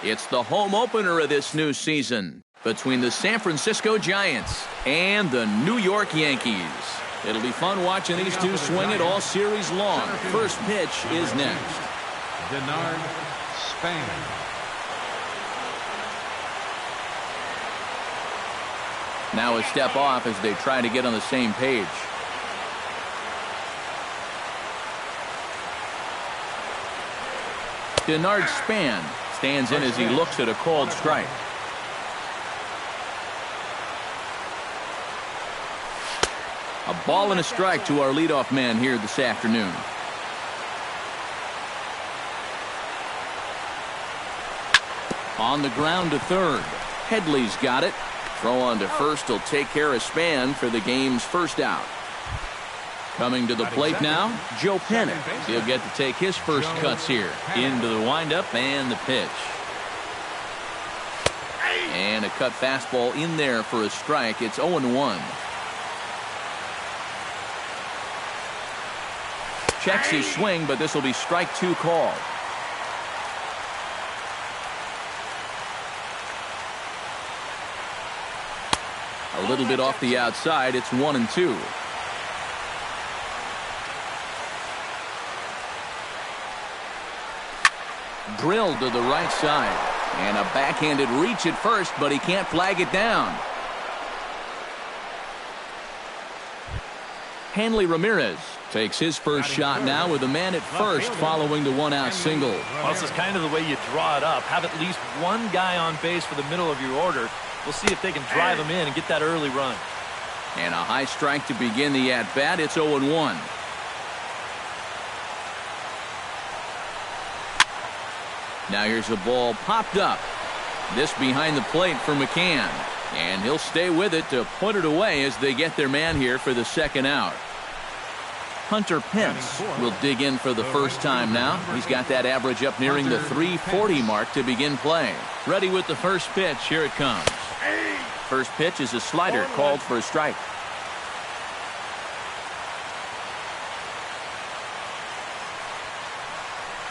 It's the home opener of this new season between the San Francisco Giants and the New York Yankees. It'll be fun watching these two swing it all series long. First pitch is next. Denard Span. Now a step off as they try to get on the same page. Denard Span stands in as he looks at a called strike. A ball and a strike to our leadoff man here this afternoon. On the ground to third. Headley's got it. Throw on to first will take care of Span for the game's first out. Coming to the plate now, Joe Pennant. He'll get to take his first cuts here. Into the windup and the pitch. And a cut fastball in there for a strike. It's 0-1. Checks his swing, but this will be strike two called. A little bit off the outside. It's 1-2. Drilled to the right side. And a backhanded reach at first, but he can't flag it down. Hanley Ramirez takes his first shot now with a man at first following the one-out single. Well, this is kind of the way you draw it up. Have at least one guy on base for the middle of your order. We'll see if they can drive him in and get that early run. And a high strike to begin the at-bat. It's 0-1. Now here's a ball popped up. This behind the plate for McCann. And he'll stay with it to put it away as they get their man here for the second out. Hunter Pence will dig in for the first time now. He's got that average up nearing the 340 mark to begin play. Ready with the first pitch. Here it comes. First pitch is a slider called for a strike.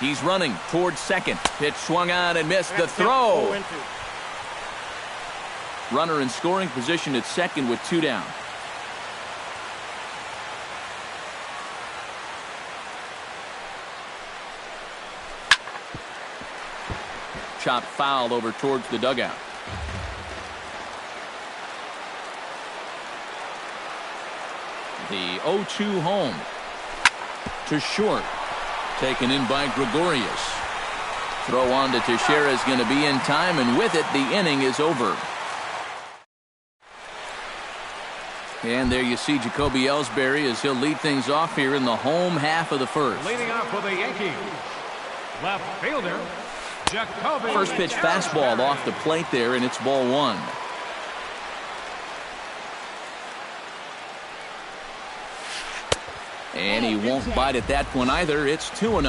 He's running towards second. Pitch swung on and missed. The throw. Runner in scoring position at second with two down. Chopped foul over towards the dugout. The 0-2 home. To short. Taken in by Gregorius. Throw on to Teixeira is going to be in time, and with it, the inning is over. And there you see Jacoby Ellsbury as he'll lead things off here in the home half of the first. Leading off for the Yankees, left fielder, Jacoby. First pitch fastball off the plate there, and it's ball one. And he won't bite at that one either. It's 2-0.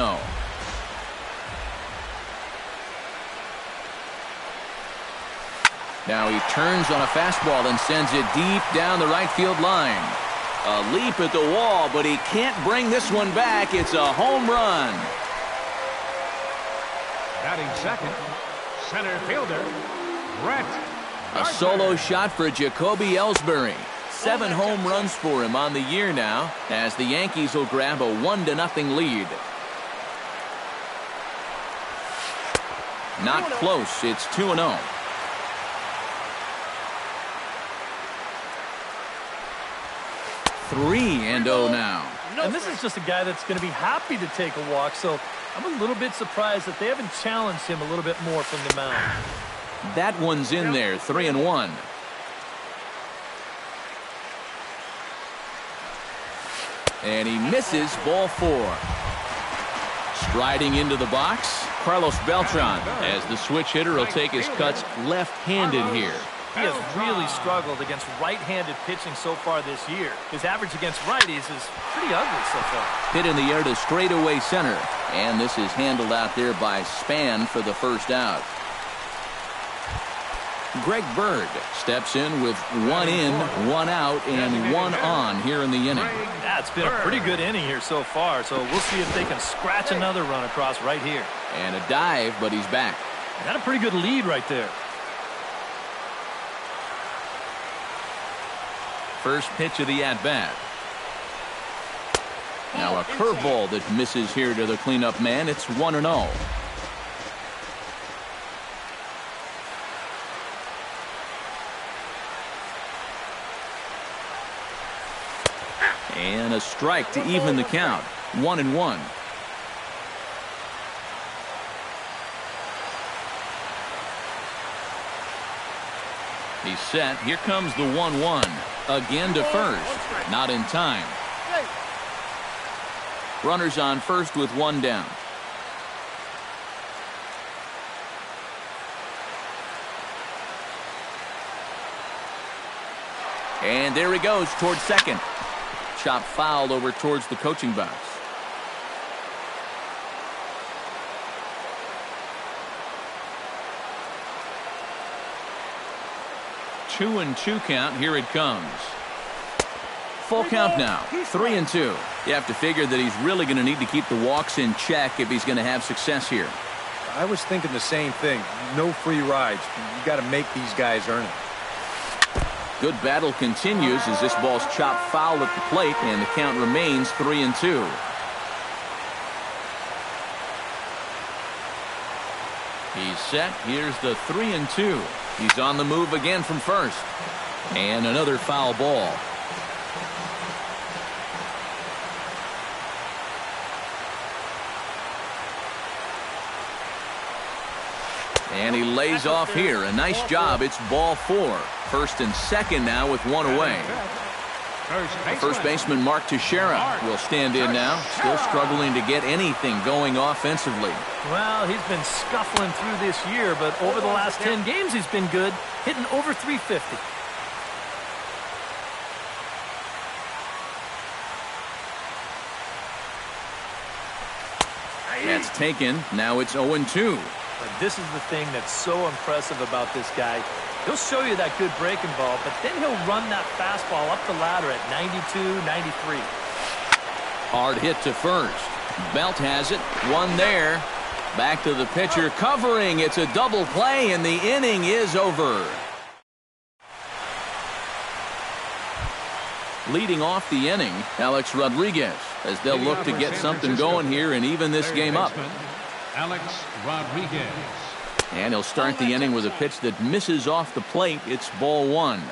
Now he turns on a fastball and sends it deep down the right field line. A leap at the wall, but he can't bring this one back. It's a home run. Batting second, center fielder, Brett. A solo shot for Jacoby Ellsbury. 7 home runs for him on the year now, as the Yankees will grab a 1-0 lead. Not close. It's 2-0. Three and 0 now. And this is just a guy that's going to be happy to take a walk, so I'm a little bit surprised that they haven't challenged him a little bit more from the mound. That one's in there. 3-1. And he misses. Ball 4. Striding into the box, Carlos Beltran, as the switch hitter will take his cuts left-handed here. He has really struggled against right-handed pitching so far this year. His average against righties is pretty ugly so far. Hit in the air to straightaway center. And this is handled out there by Span for the first out. Greg Bird steps in with 1 in, 1 out, and 1 on here in the inning. Yeah, it's been a pretty good inning here so far, so we'll see if they can scratch another run across right here. And a dive, but he's back. Got a pretty good lead right there. First pitch of the at-bat. Now a curveball that misses here to the cleanup man. It's 1-0. And a strike to even the count. 1-1. He's set. Here comes the 1-1. Again to first. Not in time. Runners on first with one down. And there he goes towards second. Chop fouled over towards the coaching box. Two and two count. Here it comes. Full count now. 3-2. You have to figure that he's really going to need to keep the walks in check if he's going to have success here. I was thinking the same thing. No free rides. You got to make these guys earn it. Good battle continues as this ball's chopped foul at the plate, and the count remains 3-2. He's set. Here's the 3-2. He's on the move again from first. And another foul ball. And he lays off here. A nice job. It's ball 4. First and second now with one away. First baseman Mark Teixeira will stand in now. Still struggling to get anything going offensively. Well, he's been scuffling through this year, but over the last 10 games he's been good, hitting over 350. That's taken. Now it's 0-2. But this is the thing that's so impressive about this guy. He'll show you that good breaking ball, but then he'll run that fastball up the ladder at 92, 93. Hard hit to first. Belt has it. One there. Back to the pitcher covering. It's a double play, and the inning is over. Leading off the inning, Alex Rodriguez, as they'll look to get something going here and even this game up. Alex Rodriguez. And he'll start the inning with a pitch that misses off the plate. It's ball 1.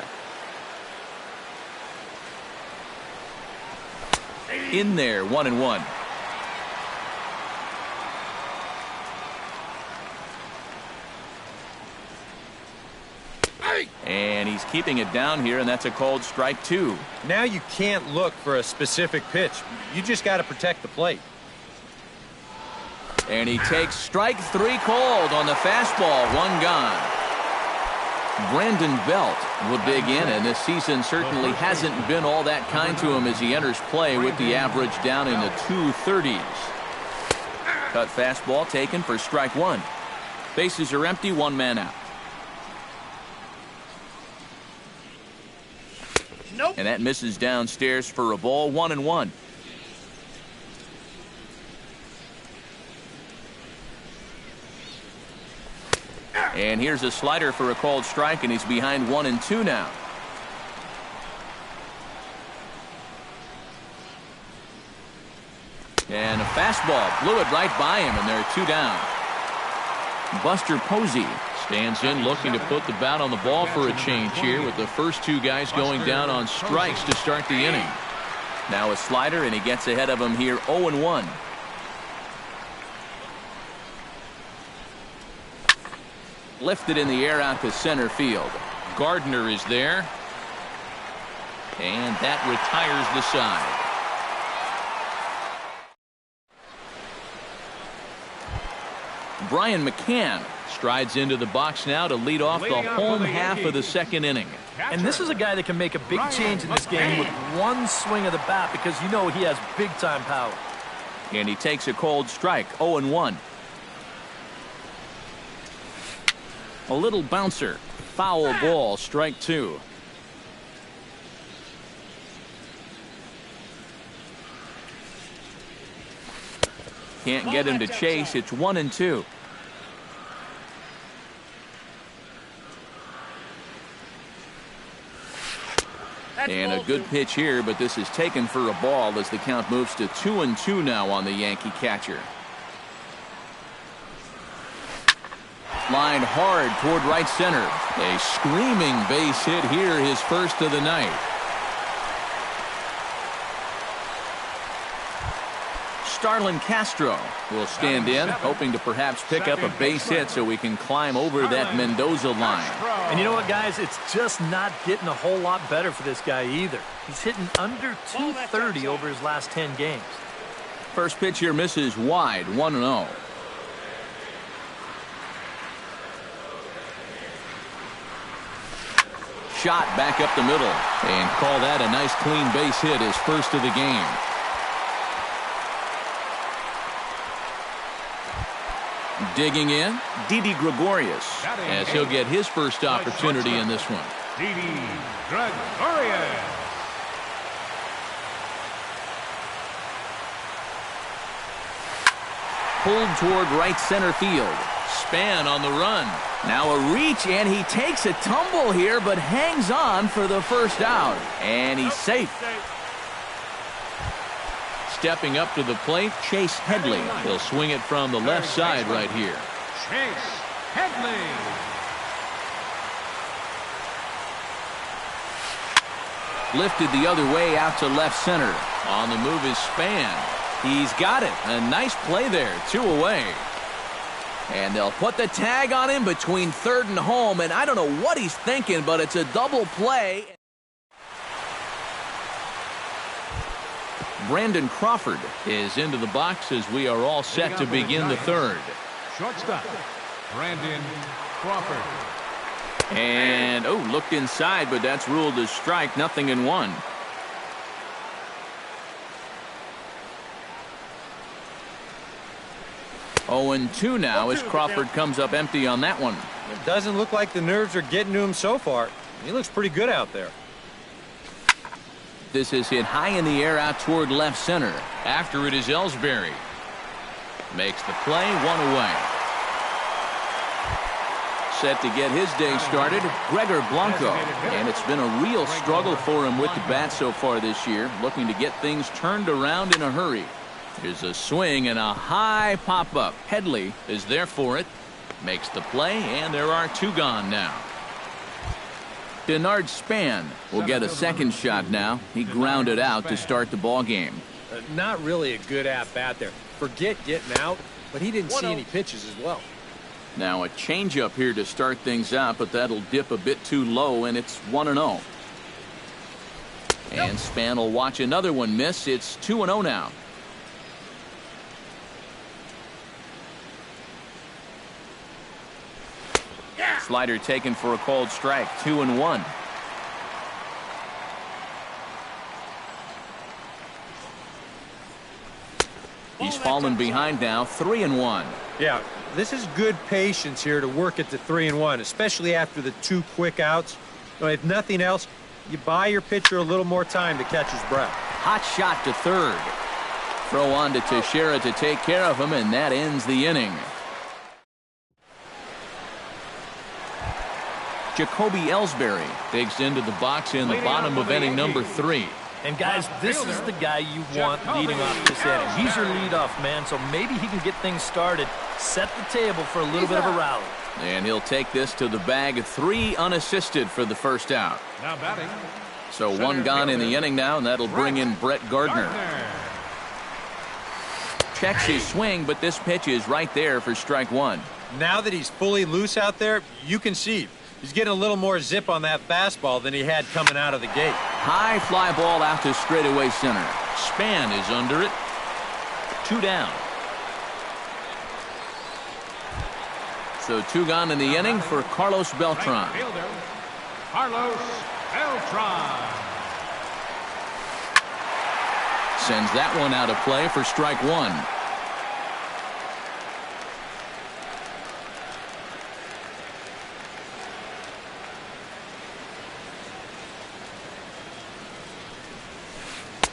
In there, 1-1. And he's keeping it down here, and that's a called strike 2. Now you can't look for a specific pitch. You just got to protect the plate. And he takes strike 3 called on the fastball. One gone. Brandon Belt will dig in, and this season certainly hasn't been all that kind to him as he enters play with the average down in the 230s. Cut fastball taken for strike 1. Bases are empty, one man out. Nope. And that misses downstairs for a ball. 1-1. And here's a slider for a called strike, and he's behind 1-2 now. And a fastball blew it right by him, and there are 2 down. Buster Posey stands in looking to put the bat on the ball for a change here, with the first 2 guys going down on strikes to start the inning. Now a slider, and he gets ahead of him here. 0-1. Lifted in the air out to center field. Gardner is there. And that retires the side. Brian McCann strides into the box now to lead off the home half of the second inning. And this is a guy that can make a big change in this game with one swing of the bat, because you know he has big-time power. And he takes a cold strike. 0-1. A little bouncer. Foul ball. Strike 2. Can't get him to chase. It's 1-2. And a good pitch here, but this is taken for a ball as the count moves to 2-2 now on the Yankee catcher. Lined hard toward right center. A screaming base hit here, his first of the night. Starlin Castro will stand in, hoping to perhaps pick up a base hit so we can climb over that Mendoza line. And you know what, guys? It's just not getting a whole lot better for this guy either. He's hitting under 230 over his last 10 games. First pitch here misses wide, 1-0. Shot back up the middle, and call that a nice clean base hit, his first of the game. Digging in, Didi Gregorius, as he'll get his first opportunity in this one. Didi Gregorius. Pulled toward right center field. Span on the run. Now a reach, and he takes a tumble here, but hangs on for the first out. And he's safe. Stepping up to the plate, Chase Headley. He'll swing it from the left side right here. Chase Headley. Lifted the other way out to left center. On the move is Span. He's got it. A nice play there. 2 away. And they'll put the tag on him between third and home. And I don't know what he's thinking, but it's a double play. Brandon Crawford is into the box as we are all set to begin the third. Shortstop, Brandon Crawford. And, looked inside, but that's ruled as strike. 0-1. Oh, 2 now as Crawford comes up empty on that one. It doesn't look like the nerves are getting to him so far. He looks pretty good out there. This is hit high in the air out toward left center. After it is Ellsbury. Makes the play, 1 away. Set to get his day started, Gregor Blanco. And it's been a real struggle for him with the bat so far this year. Looking to get things turned around in a hurry. Here's a swing and a high pop-up. Headley is there for it. Makes the play, and there are 2 gone now. Denard Span will get a second shot now. He grounded out to start the ball game. Not really a good at-bat there. Forget getting out, but he didn't see any pitches as well. Now a changeup here to start things out, but that'll dip a bit too low, and it's 1-0. And Span will watch another one miss. It's 2-0 now. Slider taken for a called strike. 2-1. He's fallen behind now. 3-1. Yeah, this is good patience here to work it to 3-1, especially after the 2 quick outs. If nothing else, you buy your pitcher a little more time to catch his breath. Hot shot to third. Throw on to Teixeira to take care of him, and that ends the inning. Jacoby Ellsbury digs into the box in the bottom of inning number 3. And guys, this is the guy you want leading off this inning. He's your leadoff man, so maybe he can get things started, set the table for a little bit of a rally. And he'll take this to the bag. 3 unassisted for the first out. Now batting. So 1 gone in the inning now, and that'll bring in Brett Gardner. Checks his swing, but this pitch is right there for strike 1. Now that he's fully loose out there, you can see he's getting a little more zip on that fastball than he had coming out of the gate. High fly ball out to straightaway center. Span is under it. 2 down. So 2 gone in the inning for Carlos Beltran. Carlos Beltran. Sends that one out of play for strike 1.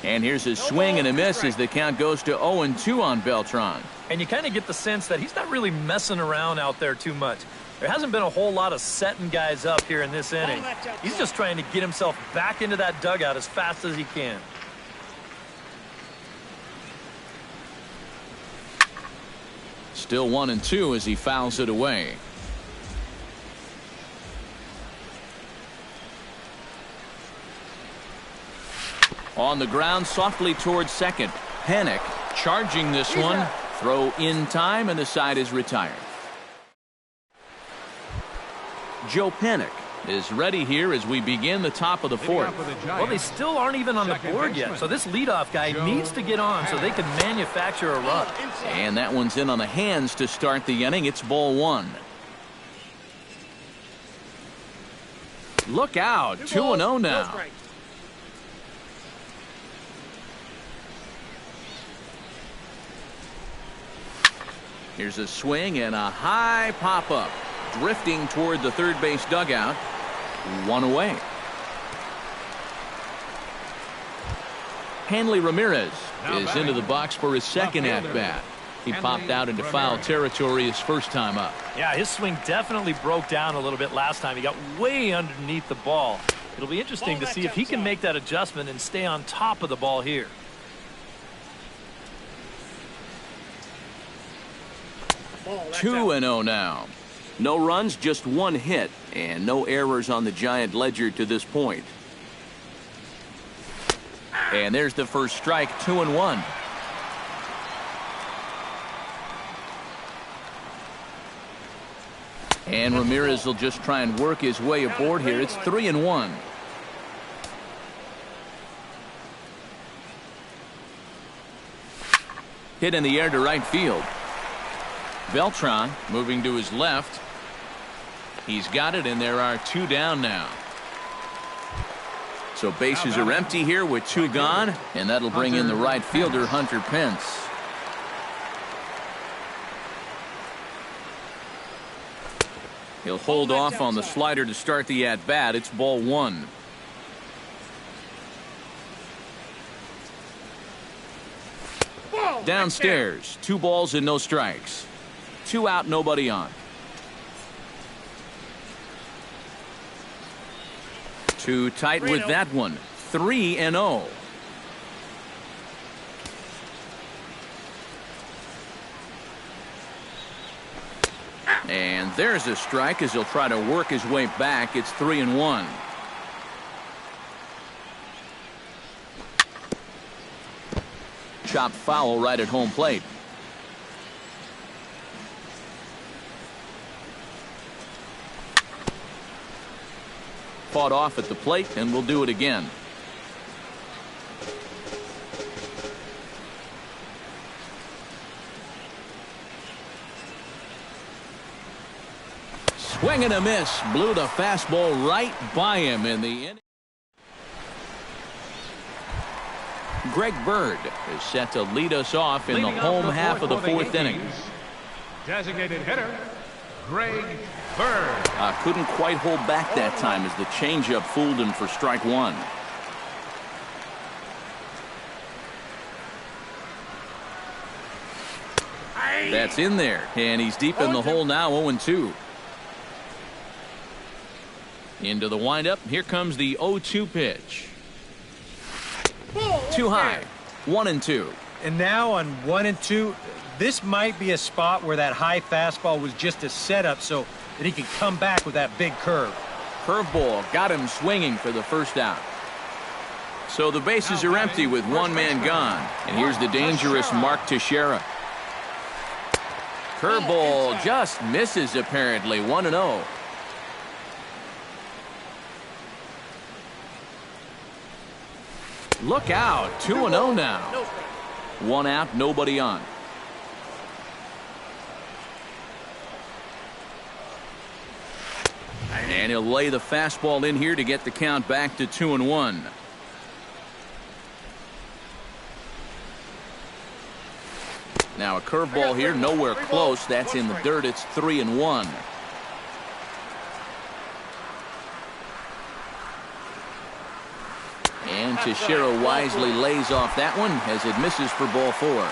And here's his swing and a miss as the count goes to 0-2 on Beltran. And you kind of get the sense that he's not really messing around out there too much. There hasn't been a whole lot of setting guys up here in this inning. He's just trying to get himself back into that dugout as fast as he can. Still 1-2 as he fouls it away. On the ground, softly towards second. Panic charging this one. Throw in time, and the side is retired. Joe Panic is ready here as we begin the top of the fourth. Well, they still aren't even on the board yet, so this leadoff guy needs to get on so they can manufacture a run. And that one's in on the hands to start the inning. It's ball one. Look out, 2-0 now. Here's a swing and a high pop-up. Drifting toward the third base dugout. One away. Hanley Ramirez is into the box for his second at-bat. He popped out into foul territory his first time up. Yeah, his swing definitely broke down a little bit last time. He got way underneath the ball. It'll be interesting to see if he can make that adjustment and stay on top of the ball here. 2-0 now. No runs, just one hit, and no errors on the Giant ledger to this point. And there's the first strike, 2-1. And Ramirez will just try and work his way aboard here. It's 3-1. Hit in the air to right field. Beltran moving to his left. He's got it, and there are two down now. So bases are empty here with two gone, and that'll bring in the right fielder, Hunter Pence. He'll hold off on the slider to start the at-bat. It's ball one. Downstairs, 2 balls and no strikes. 2 out, nobody on. 2 tight with that one. 3-0. And there's a strike as he'll try to work his way back. It's 3-1. Chopped foul right at home plate. Fought off at the plate, and we'll do it again. Swing and a miss. Blew the fastball right by him in the inning. Greg Bird is set to lead us off in the home half of the fourth inning. Designated hitter, Greg Bird. Couldn't quite hold back that time as the changeup fooled him for strike one. That's in there, and he's deep in the hole now, 0-2. Into the windup. Here comes the 0-2 pitch. Too high. 1-2. And now on 1-2, this might be a spot where that high fastball was just a setup so that he can come back with that big curve. Curveball got him swinging for the first out. So the bases are empty with one man gone. And here's the dangerous Mark Teixeira. Curveball just misses apparently. 1-0. Look out. 2-0 now. 1 out, nobody on. And he'll lay the fastball in here to get the count back to 2-1. Now a curveball here, nowhere close. That's in the dirt. It's 3-1. And Teixeira wisely lays off that one as it misses for ball 4.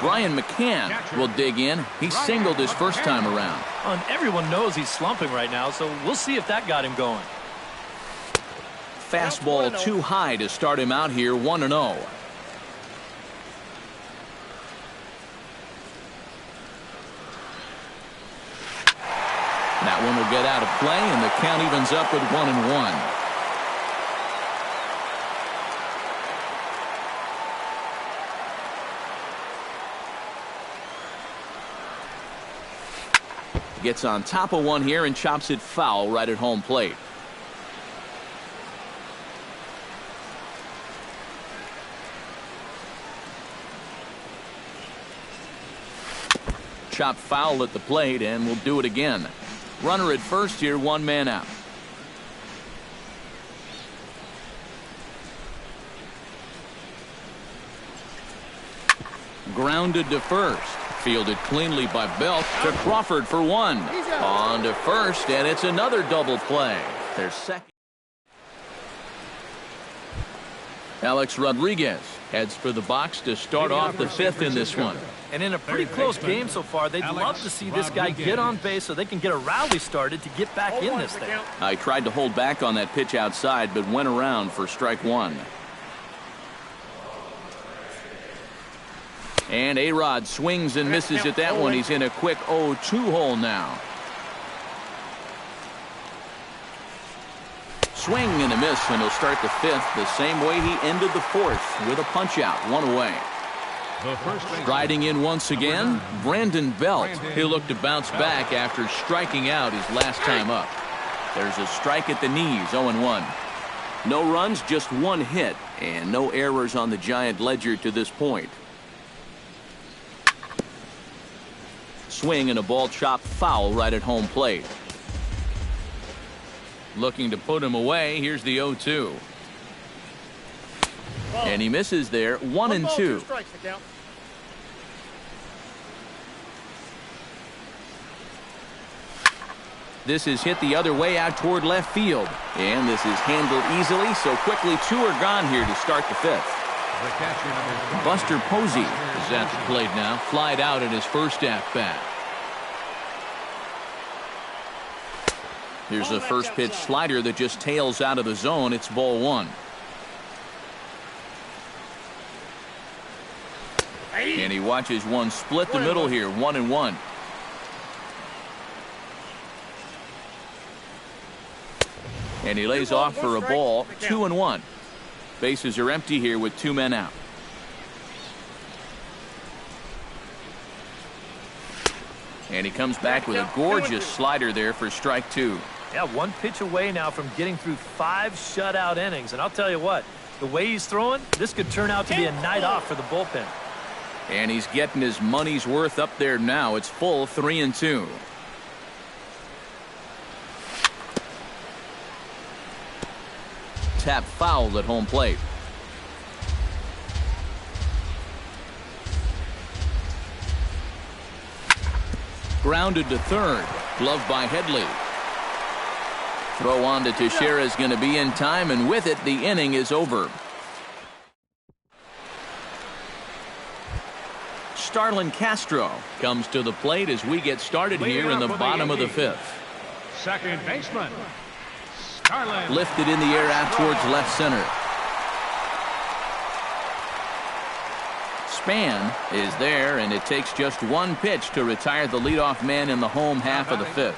Brian McCann will dig in. He singled his first time around. And everyone knows he's slumping right now, so we'll see if that got him going. Fastball too high to start him out here, 1-0. That one will get out of play, and the count evens up with 1-1. Gets on top of one here and chops it foul right at home plate. Chopped foul at the plate, and we'll do it again. Runner at first here, 1 man out. Grounded to first. Fielded cleanly by Belt to Crawford for 1. On to first, and it's another double play. Their second. Alex Rodriguez heads for the box to start off the 5th in this one. And in a pretty close game so far, they'd love to see this guy get on base so they can get a rally started to get back in this thing. I tried to hold back on that pitch outside, but went around for strike 1. And A-Rod swings and misses at that one. He's in a quick 0-2 hole now. Swing and a miss, and he'll start the 5th the same way he ended the 4th with a punch out, 1 away. Riding in once again, Brandon Belt. He'll look to bounce back after striking out his last time up. There's a strike at the knees, 0-1. No runs, just 1 hit, and no errors on the Giant ledger to this point. Swing and a ball chopped foul right at home plate. Looking to put him away. Here's the 0-2. And he misses there. 1-2. This is hit the other way out toward left field. And this is handled easily, so quickly 2 are gone here to start the 5th. Buster Posey is at the plate now. Flied out in his first at-bat. Here's a first pitch slider that just tails out of the zone. It's ball 1. And he watches one split the middle here, 1-1. And he lays off for a ball, 2-1. Bases are empty here with 2 men out. And he comes back with a gorgeous slider there for strike 2. Yeah, 1 pitch away now from getting through 5 shutout innings. And I'll tell you what, the way he's throwing, this could turn out to be a night off for the bullpen. And he's getting his money's worth up there now. It's full 3-2. Tap foul at home plate. Grounded to third. Gloved by Headley. Throw on to Teixeira is going to be in time, and with it, the inning is over. Starlin Castro comes to the plate as we get started here in the bottom of the 5th. Second baseman, Starlin. Lifted in the air out towards left center. Span is there, and it takes just 1 pitch to retire the leadoff man in the home half of the 5th.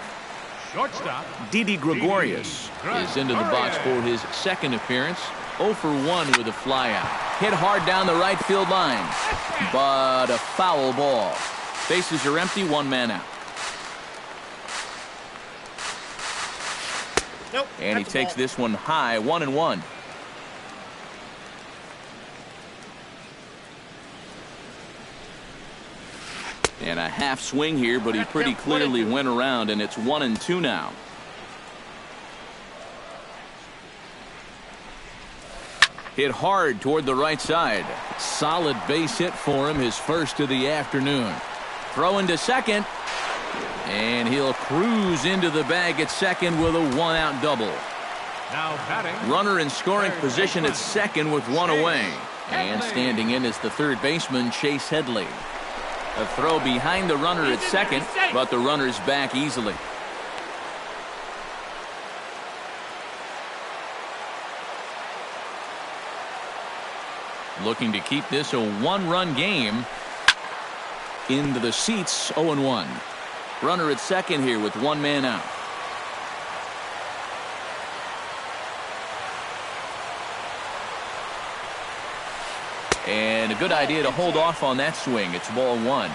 Shortstop, Didi Gregorius is into the box for his 2nd appearance. 0 for 1 with a flyout. Hit hard down the right field line, but a foul ball. Bases are empty, 1 man out. Nope, and he takes this one high, 1-1. And a half swing here, but he pretty clearly went around, and it's 1-2 now. Hit hard toward the right side. Solid base hit for him, his first of the afternoon. Throwing to second, and he'll cruise into the bag at second with a 1-out double. Now batting. Runner in scoring position at second with 1 away. And standing in is the 3rd baseman, Chase Headley. A throw behind the runner at second, but the runner's back easily. Looking to keep this a one-run game. Into the seats, 0-1. Runner at second here with one man out. And a good idea to hold off on that swing. It's ball one.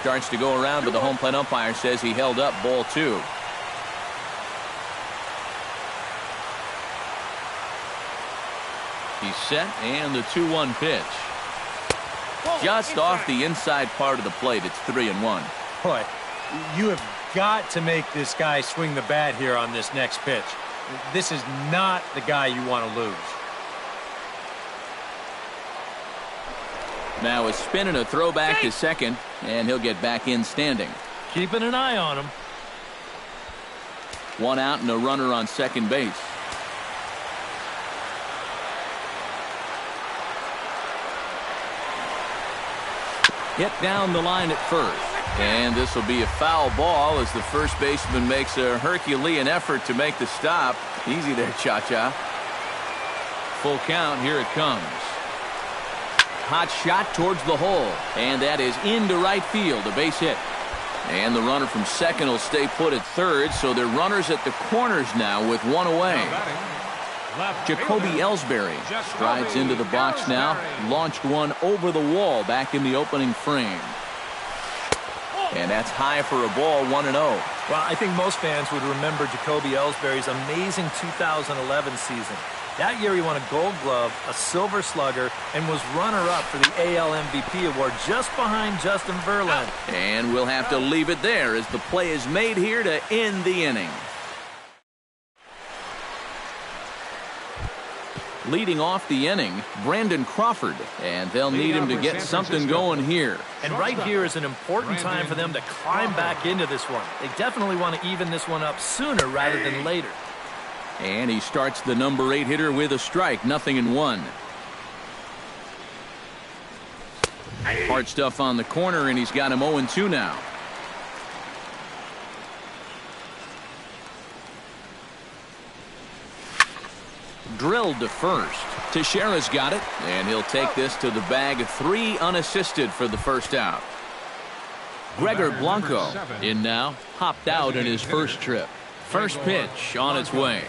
Starts to go around, but the home plate umpire says he held up ball two. He's set, and the 2-1 pitch. Just off the inside part of the plate. It's 3-1. Boy, you have got to make this guy swing the bat here on this next pitch. This is not the guy you want to lose. Now a spin and a throwback to second, and he'll get back in standing. Keeping an eye on him. One out and a runner on second base. Hit down the line at first. And this will be a foul ball as the first baseman makes a Herculean effort to make the stop. Easy there, Cha-Cha. Full count. Here it comes. Hot shot towards the hole. And that is into right field. A base hit. And the runner from second will stay put at third. So they're runners at the corners now with one away. Jacoby Ellsbury strides into the box now. Launched one over the wall back in the opening frame. And that's high for a ball, 1-0. Well, I think most fans would remember Jacoby Ellsbury's amazing 2011 season. That year he won a Gold Glove, a Silver Slugger, and was runner-up for the AL MVP award just behind Justin Verlander. And we'll have to leave it there as the play is made here to end the inning. Leading off the inning, Brandon Crawford, and they'll need him to get something going here. And right here is an important time for them to climb back into this one. They definitely want to even this one up sooner rather than later. And he starts the number 8 hitter with a strike, 0-1. Hard stuff on the corner, and he's got him 0-2 now. Drilled to first. Teixeira's got it, and he'll take this to the bag. 3 unassisted for the first out. Gregor Blanco in now. Hopped out in his first trip. First pitch on its way.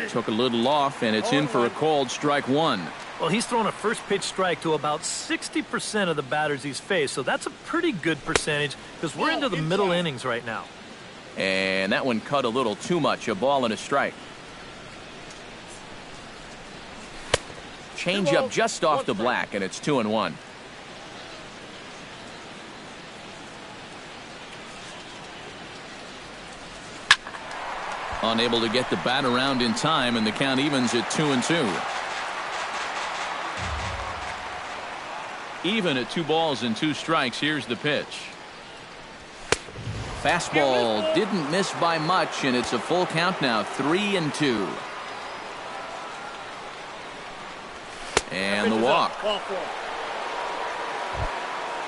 Took a little off, and it's in for a called strike 1. Well, he's thrown a first pitch strike to about 60% of the batters he's faced, so that's a pretty good percentage because we're into the middle innings right now. And that one cut a little too much. A ball and a strike. Change up just off the black, and it's 2-1. Unable to get the bat around in time, and the count evens at 2-2. Even at 2 balls and 2 strikes. Here's the pitch. Fastball didn't miss by much, and it's a full count now, 3-2. And the walk.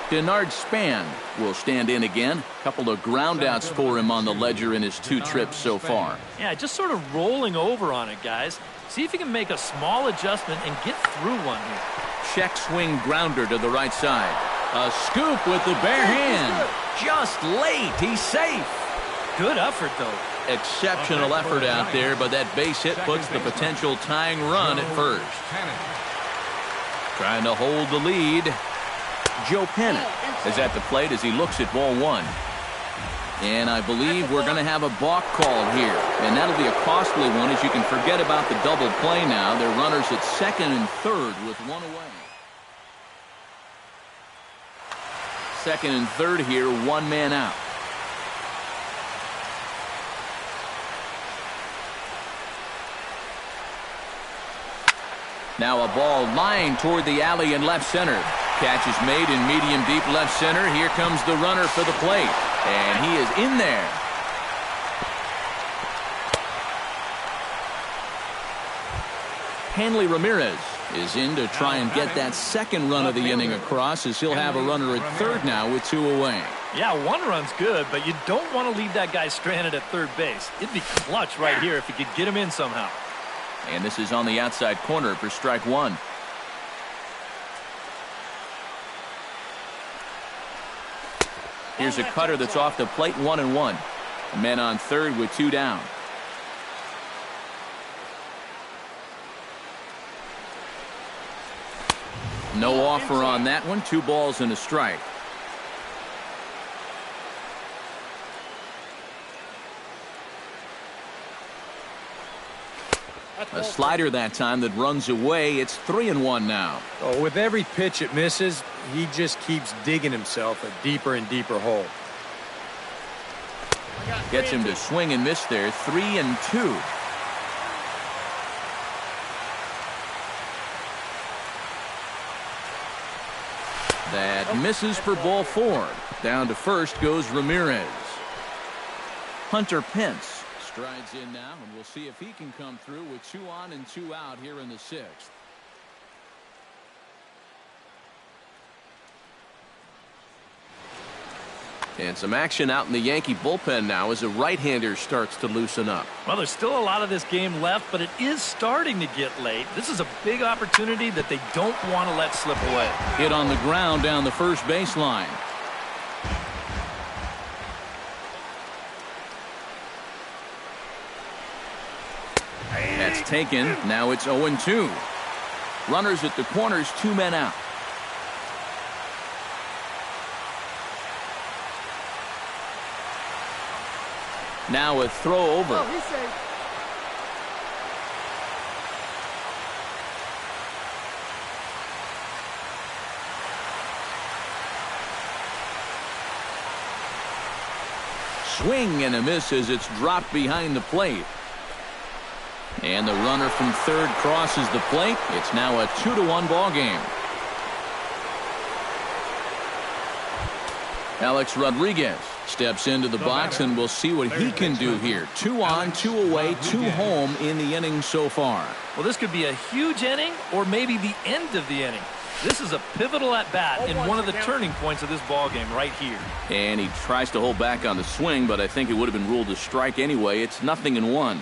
Denard Span will stand in again. Couple of groundouts for him on the ledger in his 2 trips so far. Yeah, just sort of rolling over on it, guys. See if you can make a small adjustment and get through one here. Check swing grounder to the right side. A scoop with the bare hand. Just late. He's safe. Good effort, though. Exceptional effort out there, but that base hit puts the potential tying run at first. Trying to hold the lead. Joe Pennant is at the plate as he looks at ball 1. And I believe we're going to have a balk called here. And that'll be a costly one, as you can forget about the double play now. They're runners at second and third with 1 away. Second and third here, 1 man out. Now a ball lined toward the alley in left center. Catch is made in medium deep left center. Here comes the runner for the plate. And he is in there. Hanley Ramirez is in to try and get that second run of the inning across, as he'll have a runner at third now with 2 away. Yeah, 1 run's good, but you don't want to leave that guy stranded at third base. It'd be clutch right here if you could get him in somehow. And this is on the outside corner for strike 1. Here's a cutter that's off the plate, 1-1. Men on third with 2 down. No offer on that one. 2 balls and a strike. A slider that time that runs away. It's 3-1 now. Oh, with every pitch it misses, he just keeps digging himself a deeper and deeper hole. Gets him to swing and miss there. 3-2. That misses for ball 4. Down to first goes Ramirez. Hunter Pence strides in now, and we'll see if he can come through with 2 on and 2 out here in the 6th. And some action out in the Yankee bullpen now as a right-hander starts to loosen up. Well, there's still a lot of this game left, but it is starting to get late. This is a big opportunity that they don't want to let slip away. Hit on the ground down the first baseline. That's taken. Now it's 0-2. Runners at the corners, 2 men out. Now a throw over. Oh, he's safe. Swing and a miss as it's dropped behind the plate. And the runner from third crosses the plate. It's now a 2-1 ball game. Alex Rodriguez steps into the box, and we'll see what he can do here. 2 on, 2 away, 2 home in the inning so far. Well, this could be a huge inning or maybe the end of the inning. This is a pivotal at-bat in one of the turning points of this ball game right here. And he tries to hold back on the swing, but I think it would have been ruled a strike anyway. It's 0-1.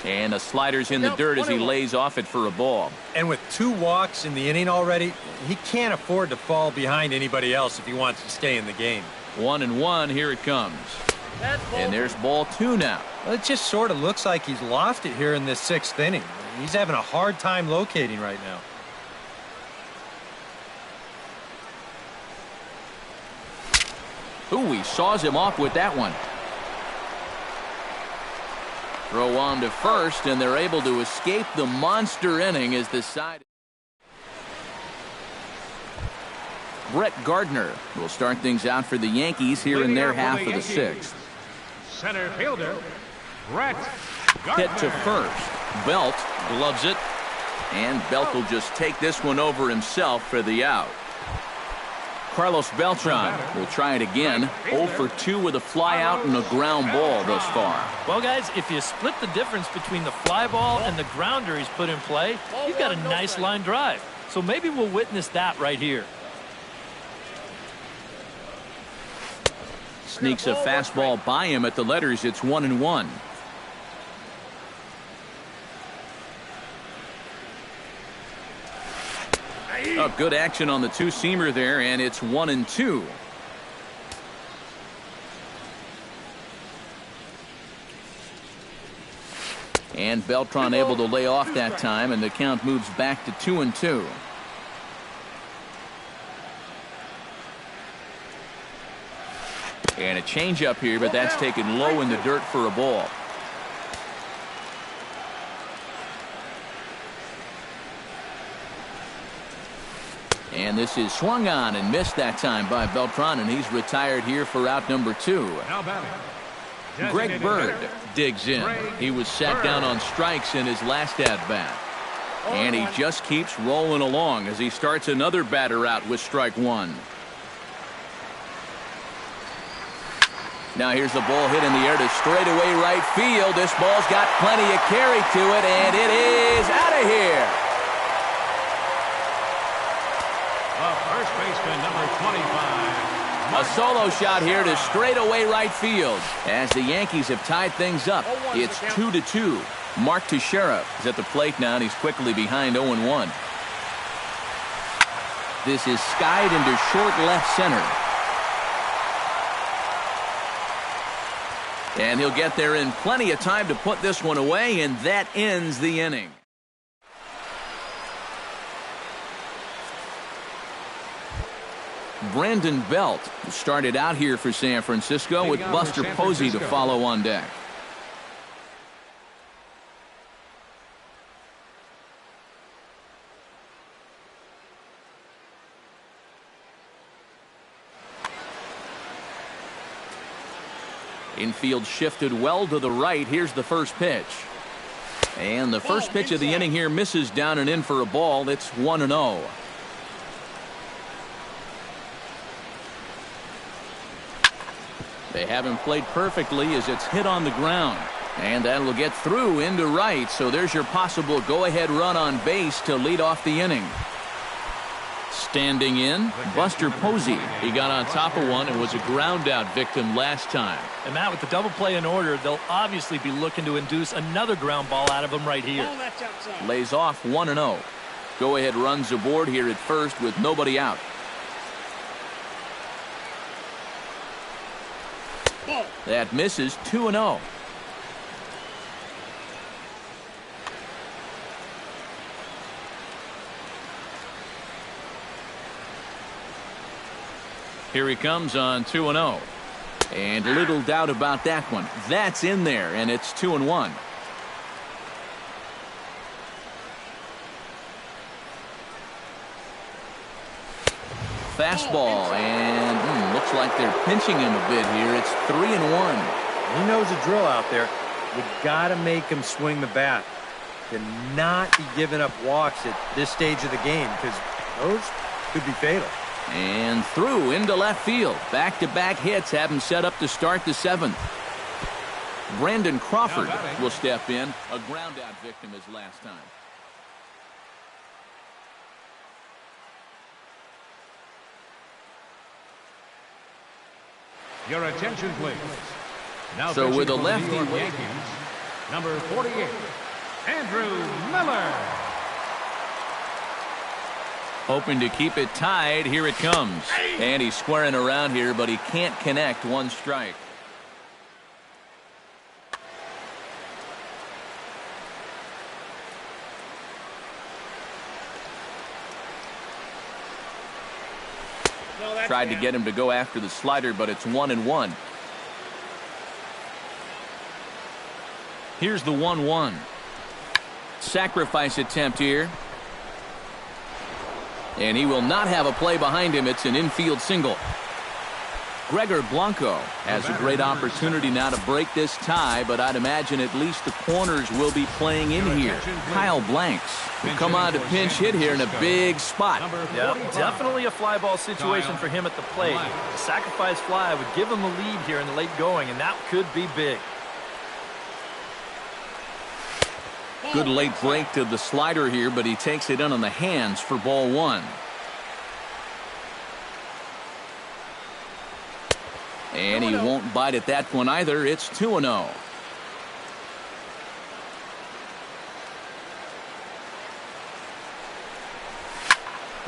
And the slider's in the dirt as he lays off it for a ball. And with 2 walks in the inning already, he can't afford to fall behind anybody else if he wants to stay in the game. 1-1, here it comes. And there's ball 2 now. Well, it just sort of looks like he's lost it here in this 6th inning. He's having a hard time locating right now. Ooh, he saws him off with that one. Throw on to first, and they're able to escape the monster inning as the side. Brett Gardner will start things out for the Yankees here in their half of the 6th. Center fielder, Brett Gardner. Hit to first. Belt gloves it, and Belt will just take this one over himself for the out. Carlos Beltran will try it again. 0 for 2 with a fly out and a ground ball thus far. Well, guys, if you split the difference between the fly ball and the grounder he's put in play, you've got a nice line drive. So maybe we'll witness that right here. Sneaks a fastball by him at the letters. It's 1-1. Oh, good action on the 2-seamer there, and it's 1-2. And Beltran able to lay off that time, and the count moves back to 2-2. And a changeup here, but that's taken low in the dirt for a ball. And this is swung on and missed that time by Beltran, and he's retired here for out number 2. Now batting, Greg Bird digs in. He was sat down on strikes in his last at-bat. And he just keeps rolling along as he starts another batter out with strike 1. Now here's the ball hit in the air to straightaway right field. This ball's got plenty of carry to it, and it is out of here. First baseman, number 25. A solo shot here to straightaway right field. As the Yankees have tied things up, it's 2-2. Mark Teixeira is at the plate now, and he's quickly behind 0-1. This is skied into short left center. And he'll get there in plenty of time to put this one away, and that ends the inning. Brandon Belt started out here for San Francisco with Buster Posey to follow on deck. Infield shifted well to the right. Here's the first pitch. And the first pitch of the inning here misses down and in for a ball. It's 1-0. They have him played perfectly as it's hit on the ground. And that'll get through into right. So there's your possible go-ahead run on base to lead off the inning. Standing in, Buster Posey. He got on top of one and was a ground-out victim last time. And Matt, with the double play in order, they'll obviously be looking to induce another ground ball out of him right here. Lays off 1-0. Go-ahead runs aboard here at first with nobody out. That misses. 2-0. Here he comes on 2-0. And little doubt about that one. That's in there, and it's 2-1. Fastball, and looks like they're pinching him a bit here. It's 3-1. He knows the drill out there. You got to make him swing the bat. Cannot be giving up walks at this stage of the game, because those could be fatal. And through into left field. Back-to-back hits have him set up to start the seventh. Brandon Crawford will step in. A ground-out victim as last time. Your attention, please. Now so with a lefty, Yankees, number 48, Andrew Miller. Hoping to keep it tied. Here it comes. And he's squaring around here, but he can't connect. One strike. Tried to get him to go after the slider, but it's 1-1. Here's the 1-1. Sacrifice attempt here. And he will not have a play behind him. It's an infield single. Gregor Blanco has a great opportunity now to break this tie, but I'd imagine at least the corners will be playing in here. Kyle Blanks will come on to pinch hit here in a big spot. Yeah, definitely a fly ball situation for him at the plate. The sacrifice fly would give him the lead here in the late going, and that could be big. Good late break to the slider here, but he takes it in on the hands for ball one. And he won't bite at that one either. It's 2-0.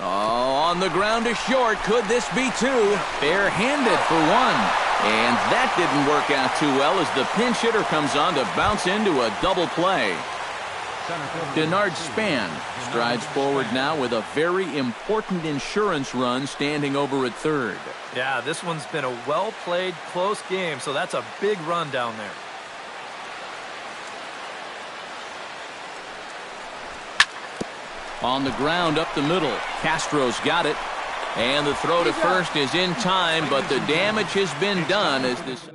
Oh, on the ground to short. Could this be two? Bare-handed for one. And that didn't work out too well as the pinch hitter comes on to bounce into a double play. Denard Span strides forward now with a very important insurance run standing over at third. Yeah, this one's been a well-played, close game, so that's a big run down there. On the ground up the middle. Castro's got it. And the throw to first is in time, but the damage has been done as this...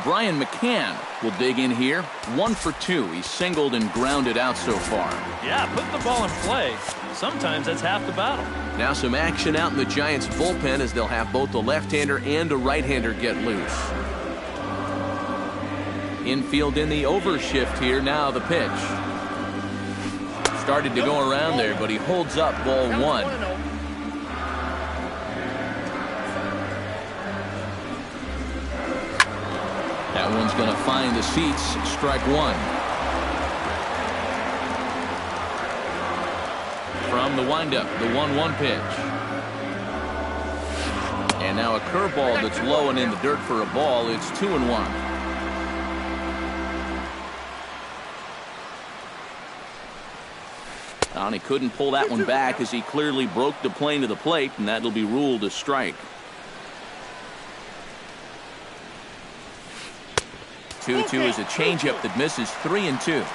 Brian McCann will dig in here. 1 for 2. He's singled and grounded out so far. Yeah, put the ball in play. Sometimes that's half the battle. Now some action out in the Giants bullpen as they'll have both a left-hander and a right-hander get loose. Infield in the overshift here. Now the pitch. Started to go around there, but he holds up ball one. That one's going to find the seats. Strike one. From the windup, the 1-1 pitch. And now a curveball that's low and in the dirt for a ball. It's 2-1. And he couldn't pull that one back as he clearly broke the plane to the plate, and that'll be ruled a strike. 2-2 is a changeup that misses. 3-2.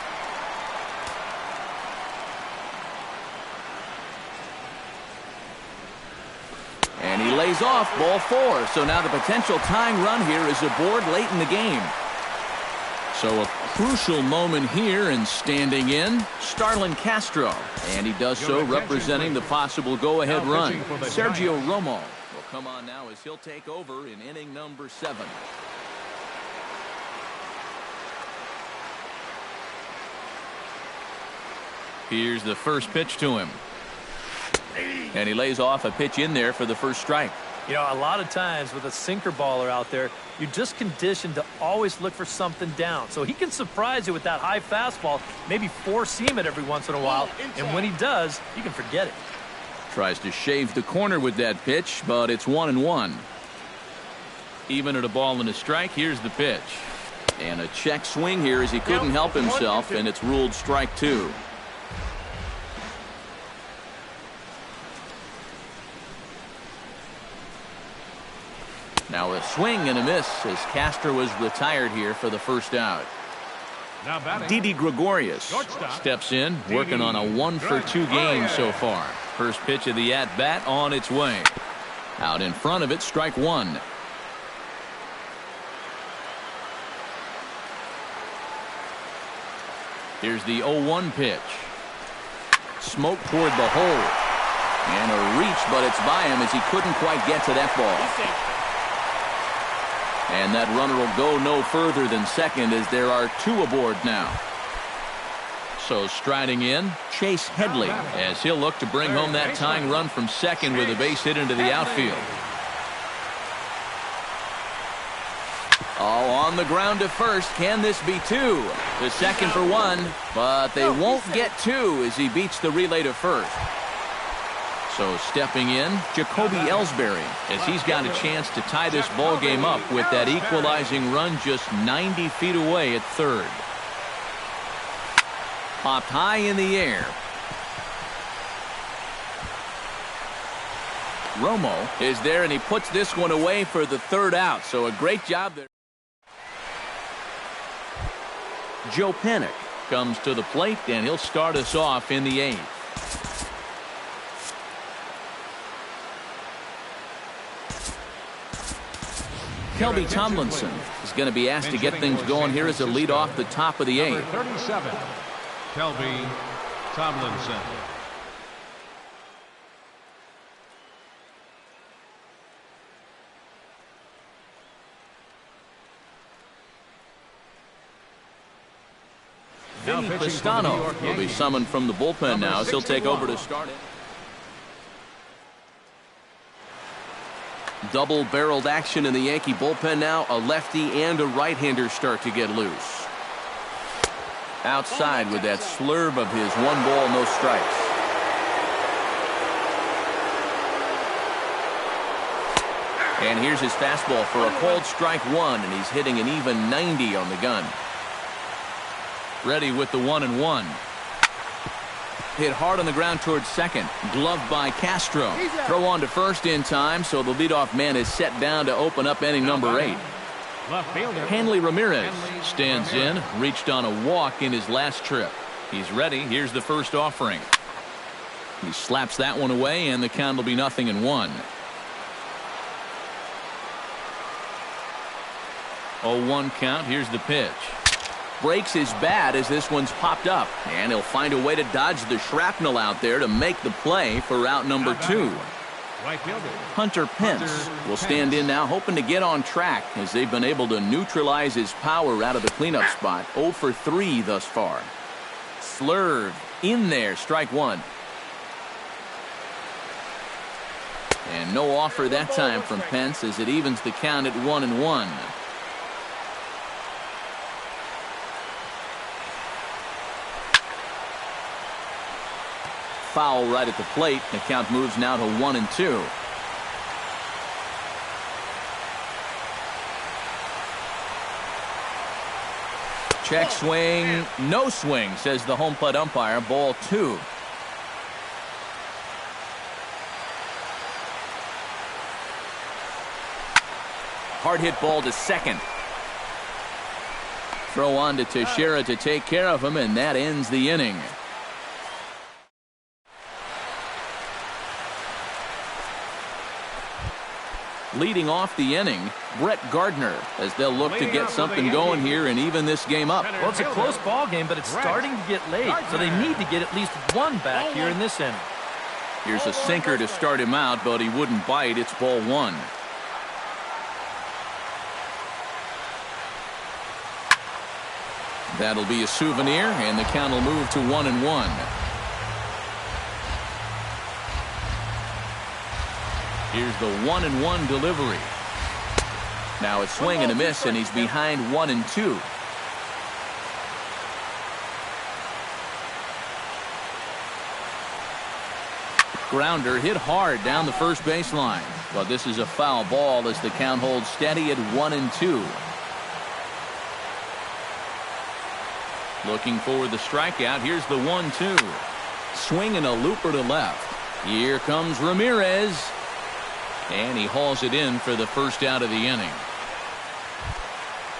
And he lays off ball four. So now the potential tying run here is aboard late in the game. So a crucial moment here, and standing in, Starlin Castro. And he does so representing the possible go-ahead run. Sergio Romo will come on now as he'll take over in inning number 7. Here's the first pitch to him. And he lays off a pitch in there for the first strike. You know, a lot of times with a sinker baller out there, you're just conditioned to always look for something down. So he can surprise you with that high fastball, maybe four-seam it every once in a while. And when he does, you can forget it. Tries to shave the corner with that pitch, but it's 1-1. Even at a ball and a strike, here's the pitch. And a check swing here as he couldn't help himself, and it's ruled strike 2. Now a swing and a miss as Castro is retired here for the first out. Didi Gregorius steps in, working on a 1-for-2 game so far. First pitch of the at-bat on its way. Out in front of it, strike one. Here's the 0-1 pitch. Smoke toward the hole. And a reach, but it's by him as he couldn't quite get to that ball. And that runner will go no further than second as there are 2 aboard now. So striding in, Chase Headley as he'll look to bring home that tying run from second with a base hit into the outfield. Oh, on the ground to first. Can this be 2? The second for 1, but they won't get 2 as he beats the relay to first. So stepping in, Jacoby Ellsbury, as he's got a chance to tie this ball game up with that equalizing run just 90 feet away at third. Popped high in the air. Romo is there, and he puts this one away for the third out. So a great job there. Joe Panik comes to the plate, and he'll start us off in the 8th. Kelby Tomlinson is going to be asked to get things going here as a lead off the top of the 8th. 37, Kelby Tomlinson. Vinny Pistano will be summoned from the bullpen now as he'll take over to start it. Double-barreled action in the Yankee bullpen now. A lefty and a right-hander start to get loose. Outside with that slurve of his 1 ball, no strikes. And here's his fastball for a called strike 1, and he's hitting an even 90 on the gun. Ready with the 1-1. Hit hard on the ground towards second. Gloved by Castro. Throw on to first in time, so the leadoff man is set down to open up inning number 8. Hanley Ramirez stands in, reached on a walk in his last trip. He's ready. Here's the first offering. He slaps that one away, and the count will be 0-1. 0-1 count. Here's the pitch. breaks his bat as this one's popped up. And he'll find a way to dodge the shrapnel out there to make the play for out number 2. Right fielder Hunter Pence will stand in now, hoping to get on track as they've been able to neutralize his power out of the cleanup spot. 0 for 3 thus far. Slurve in there, strike 1. And no offer that time from Pence as it evens the count at 1-1. Foul right at the plate. The count moves now to 1-2. Check swing, no swing, says the home plate umpire. Ball 2. Hard hit ball to second. Throw on to Teixeira to take care of him, and that ends the inning. Leading off the inning, Brett Gardner, as they'll look to get something going here and even this game up. Well, it's a close ball game, but it's starting to get late, so they need to get at least one back here in this inning. Here's a sinker to start him out, but he wouldn't bite. It's ball 1. That'll be a souvenir, and the count will move to 1-1. Here's the 1-1 delivery. Now a swing and a miss, and he's behind 1-2. Grounder hit hard down the first baseline, but this is a foul ball as the count holds steady at 1-2. Looking for the strikeout. Here's the 1-2. Swing and a looper to left. Here comes Ramirez. And he hauls it in for the first out of the inning.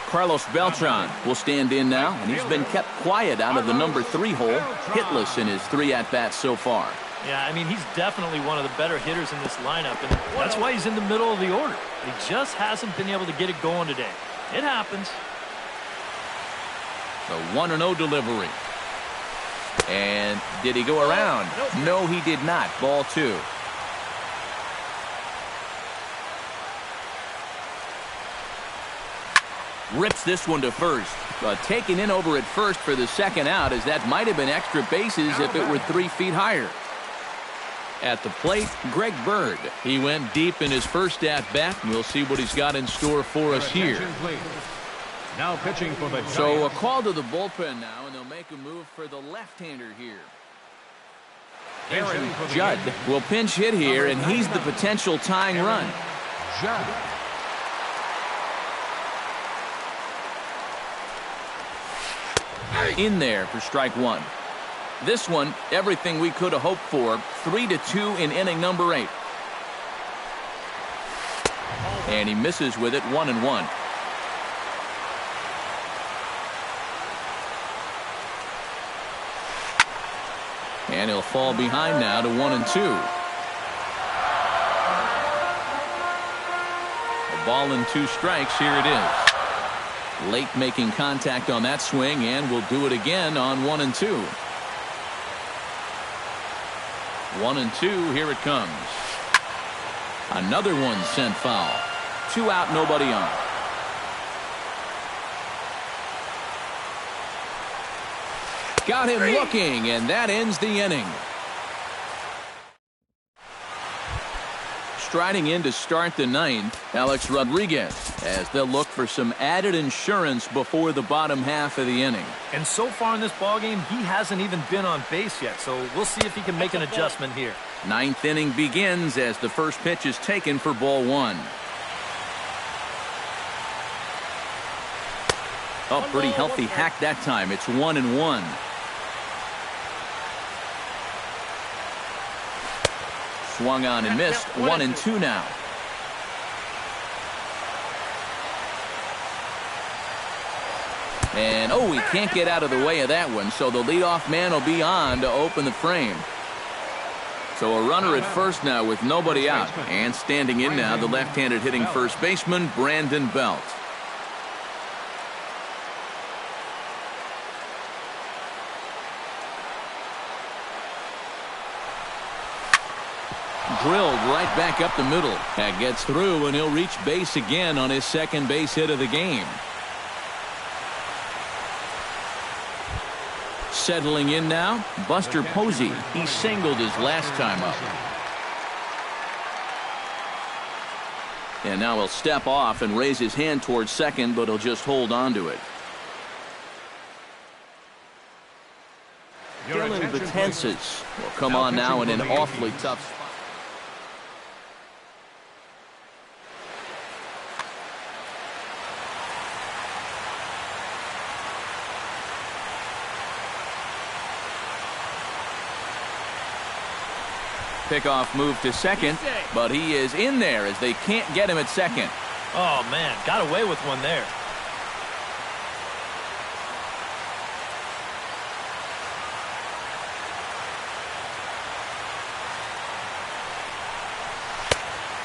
Carlos Beltran will stand in now, and he's been kept quiet out of the number 3 hole, hitless in his 3 at-bats so far. Yeah, I mean, he's definitely one of the better hitters in this lineup, and that's why he's in the middle of the order. He just hasn't been able to get it going today. It happens. The 1-0 delivery. And did he go around? No, he did not. Ball 2. Rips this one to first. Taken in over at first for the second out, as that might have been extra bases if it were 3 feet higher. At the plate, Greg Bird. He went deep in his first at-bat, and we'll see what he's got in store for us here. Now pitching for the So a call to the bullpen now, and they'll make a move for the left-hander here. Aaron Judd will pinch hit here, and he's the potential tying run. Judd. In there for strike 1. This one, everything we could have hoped for. 3-2 in inning number 8. And he misses with it. 1-1. And he'll fall behind now to 1-2. A ball and 2 strikes. Here it is. Late making contact on that swing, and we'll do it again on 1-2. 1-2, here it comes. Another one sent foul. 2 out, nobody on. Got him looking, and that ends the inning. Striding in to start the 9th, Alex Rodriguez, as they'll look for some added insurance before the bottom half of the inning. And so far in this ballgame, he hasn't even been on base yet, so we'll see if he can make an adjustment here. 9th inning begins as the first pitch is taken for ball 1. Oh, pretty healthy hack that time. It's 1-1. Swung on and missed. 1-2 now. And oh, he can't get out of the way of that one, so the leadoff man will be on to open the frame. So a runner at first now with nobody out, and standing in now the left-handed hitting first baseman Brandon Belt. drilled right back up the middle. That gets through, and he'll reach base again on his second base hit of the game. Settling in now, Buster Posey. He singled his last time up. And now he'll step off and raise his hand towards second, but he'll just hold on to it. Dylan Betances will come on now in an awfully tough spot. Pickoff move to second, but he is in there as they can't get him at second. Oh, man, got away with one there.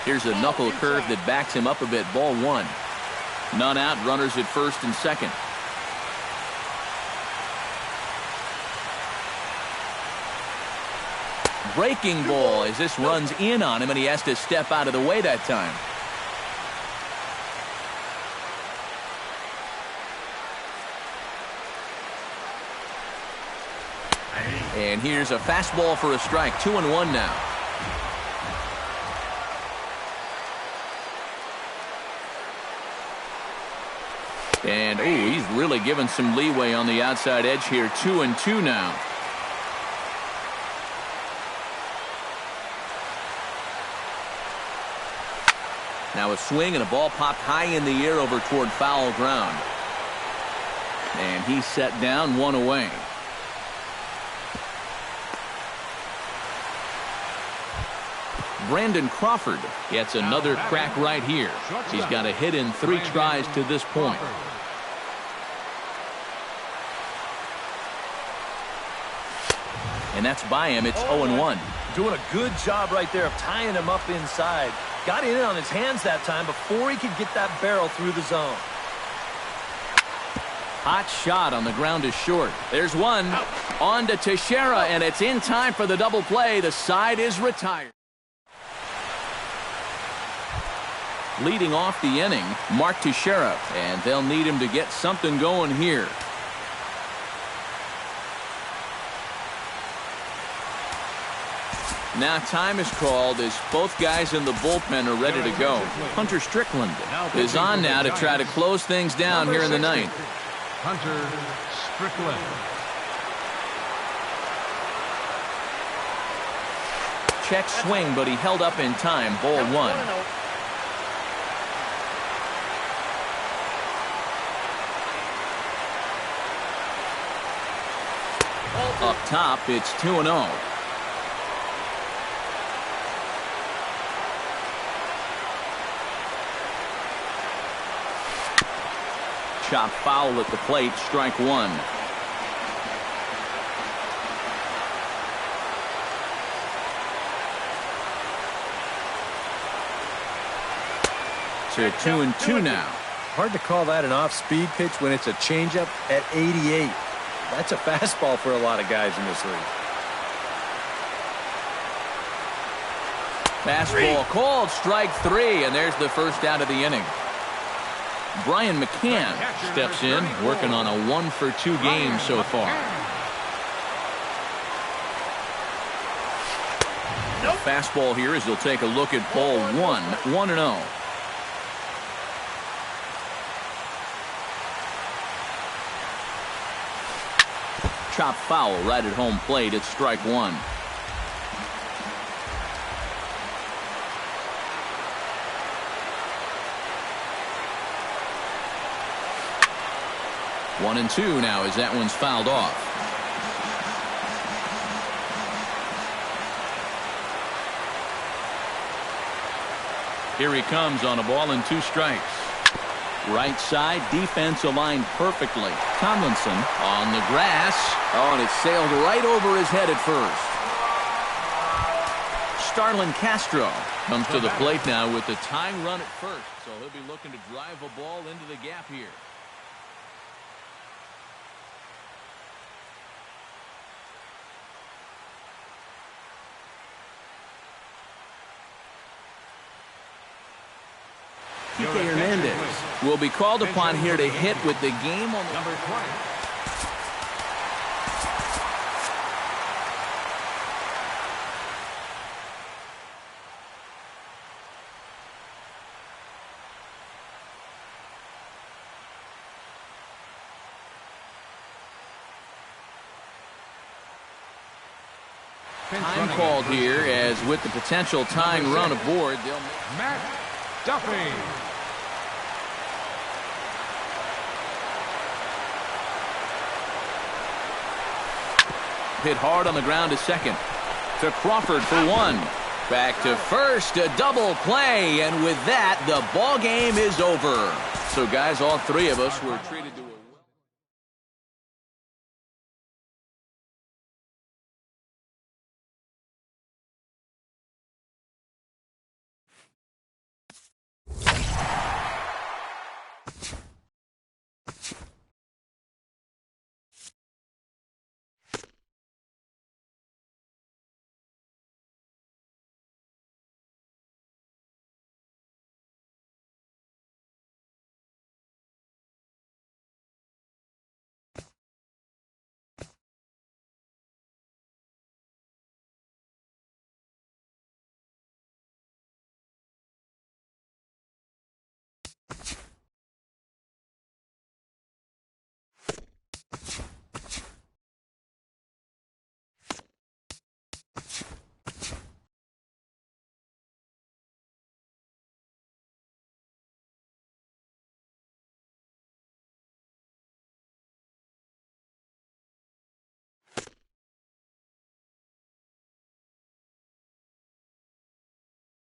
Here's a knuckle curve that backs him up a bit. Ball one. None out, runners at first and second. Breaking ball as this runs in on him, and he has to step out of the way that time. And here's a fastball for a strike. 2-1 now. And, he's really given some leeway on the outside edge here. 2-2 now. Now a swing and a ball popped high in the air over toward foul ground. And he's set down, one away. Brandon Crawford gets another crack right here. He's got a hit in 3 tries to this point. And that's by him. It's 0-1. Doing a good job right there of tying him up inside. Got in on his hands that time before he could get that barrel through the zone. Hot shot on the ground is short. There's one. On to Teixeira, and it's in time for the double play. The side is retired. Leading off the inning, Mark Teixeira, and they'll need him to get something going here. Now time is called as both guys in the bullpen are ready to go. Hunter Strickland is on now to try to close things down here in the ninth. Hunter Strickland. Check swing, but he held up in time. Ball one. Up top, it's 2-0. Chop foul at the plate, strike one. So 2-2 now. Hard to call that an off-speed pitch when it's a changeup at 88. That's a fastball for a lot of guys in this league. Fastball called, strike three, and there's the first out of the inning. Brian McCann steps in, working on a 1-for-2 game so far. The fastball here as he'll take a look at ball one. 1-0. Chop foul right at home plate. It's strike one. One and two now as that one's fouled off. Here he comes on a ball and 2 strikes. Right side, defense aligned perfectly. Tomlinson on the grass. Oh, and it sailed right over his head at first. Starlin Castro comes to the plate now with the tying run at first. So he'll be looking to drive a ball into the gap here. will be called upon here to hit with the game on Number 20. Time called here, as with the potential tying run aboard, they'll make Matt Duffy. hit hard on the ground to second. To Crawford for one. Back to first, a double play, and with that, the ball game is over. So, guys, all three of us were treated to a